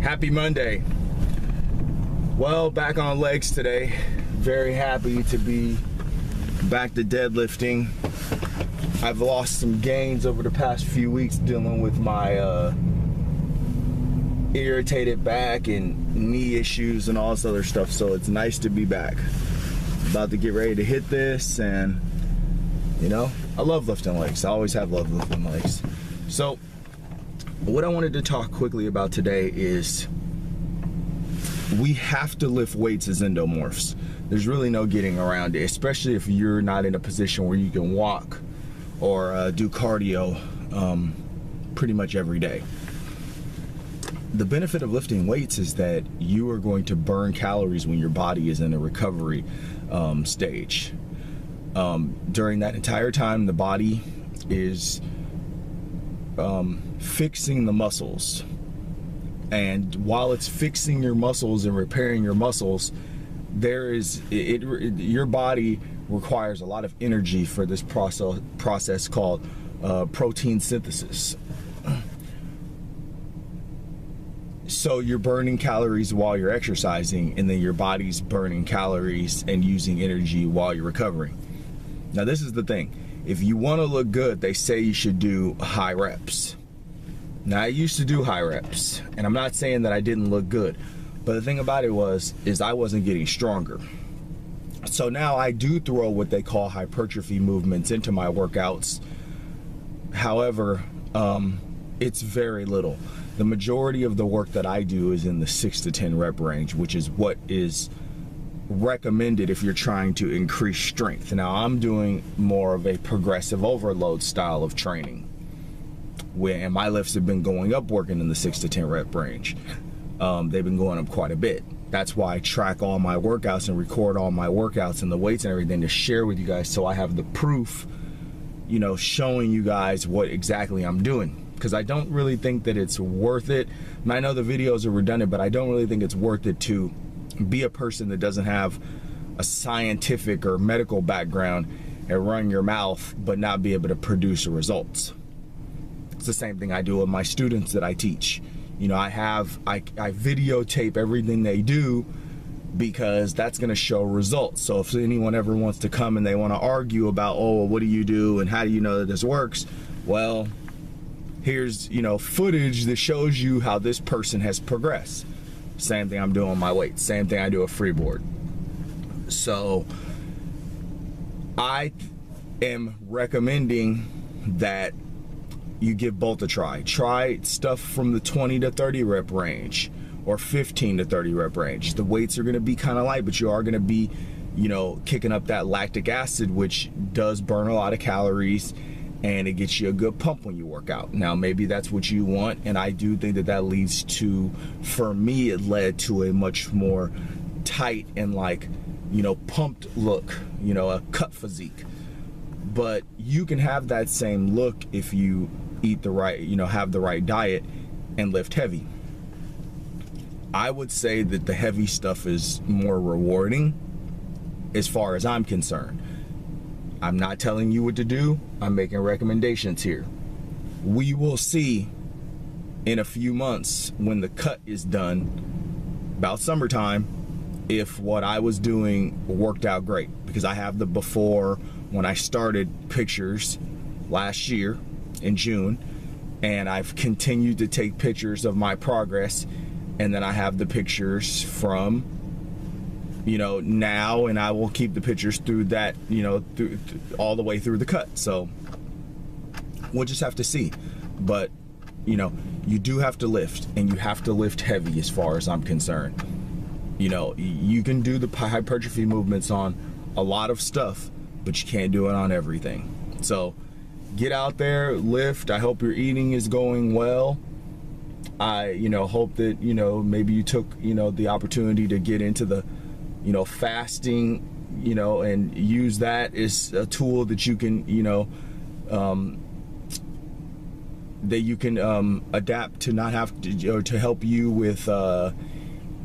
Happy Monday. Well, back on legs today. Very happy to be back to deadlifting. I've lost some gains over the past few weeks dealing with my irritated back and knee issues and all this other stuff, so it's nice to be back. About to get ready to hit this, and you know, I love lifting legs. I always have loved lifting legs. So what I wanted to talk quickly about today is we have to lift weights as endomorphs. There's really no getting around it, especially if you're not in a position where you can walk or do cardio pretty much every day. The benefit of lifting weights is that you are going to burn calories when your body is in a recovery stage. During that entire time, the body is fixing the muscles, and while it's fixing your muscles and repairing your muscles, your body requires a lot of energy for this process called protein synthesis. So you're burning calories while you're exercising, and then your body's burning calories and using energy while you're recovering. Now this is the thing. If you want to look good, they say you should do high reps. Now I used to do high reps, and I'm not saying that I didn't look good, but the thing about it is I wasn't getting stronger. So now I do throw what they call hypertrophy movements into my workouts. However, it's very little. The majority of the work that I do is in the 6 to 10 rep range, which is what is recommended if you're trying to increase strength. Now I'm doing more of a progressive overload style of training, and my lifts have been going up working in the 6 to 10 rep range. They've been going up quite a bit. That's why I track all my workouts and record all my workouts and the weights and everything to share with you guys, so I have the proof, you know, showing you guys what exactly I'm doing. Because I don't really think that it's worth it. And I know the videos are redundant, but I don't really think it's worth it to be a person that doesn't have a scientific or medical background and run your mouth but not be able to produce results. It's the same thing I do with my students that I teach. You know, I videotape everything they do because that's going to show results. So if anyone ever wants to come and they want to argue about, oh, what do you do and how do you know that this works? Well, here's, you know, footage that shows you how this person has progressed. Same thing I'm doing with my weights. Same thing I do with freeboard. So I am recommending that you give both a try. Try stuff from the 20 to 30 rep range or 15 to 30 rep range. The weights are going to be kind of light, but you are going to be, you know, kicking up that lactic acid, which does burn a lot of calories, and it gets you a good pump when you work out. Now maybe that's what you want, and I do think that that leads to, for me, it led to a much more tight and, like, you know, pumped look, you know, a cut physique. But you can have that same look if you eat the right, you know, have the right diet and lift heavy. I would say that the heavy stuff is more rewarding as far as I'm concerned. I'm not telling you what to do. I'm making recommendations here. We will see in a few months when the cut is done, about summertime, if what I was doing worked out great. Because I have the before when I started pictures last year in June, and I've continued to take pictures of my progress, and then I have the pictures from, you know, now, and I will keep the pictures through that, you know, through all the way through the cut. So we'll just have to see. But, you know, you do have to lift, and you have to lift heavy as far as I'm concerned. You know, you can do the hypertrophy movements on a lot of stuff, but you can't do it on everything. So get out there, lift. I hope your eating is going well. I, you know, hope that, you know, maybe you took, you know, the opportunity to get into the, you know, fasting, you know, and use that as a tool that you can, you know, adapt to not have to, or to help you with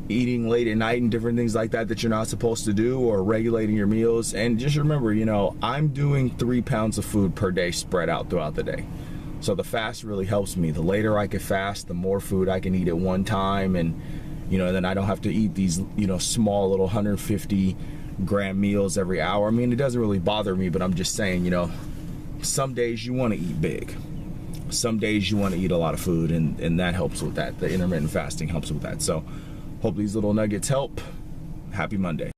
eating late at night and different things like that you're not supposed to do, or regulating your meals. And just remember, you know, I'm doing 3 pounds of food per day spread out throughout the day. So the fast really helps me. The later I can fast, the more food I can eat at one time, and you know, then I don't have to eat these, you know, small little 150 gram meals every hour. I mean, it doesn't really bother me, but I'm just saying, you know, some days you want to eat big. Some days you want to eat a lot of food, and that helps with that. The intermittent fasting helps with that. So hope these little nuggets help. Happy Monday.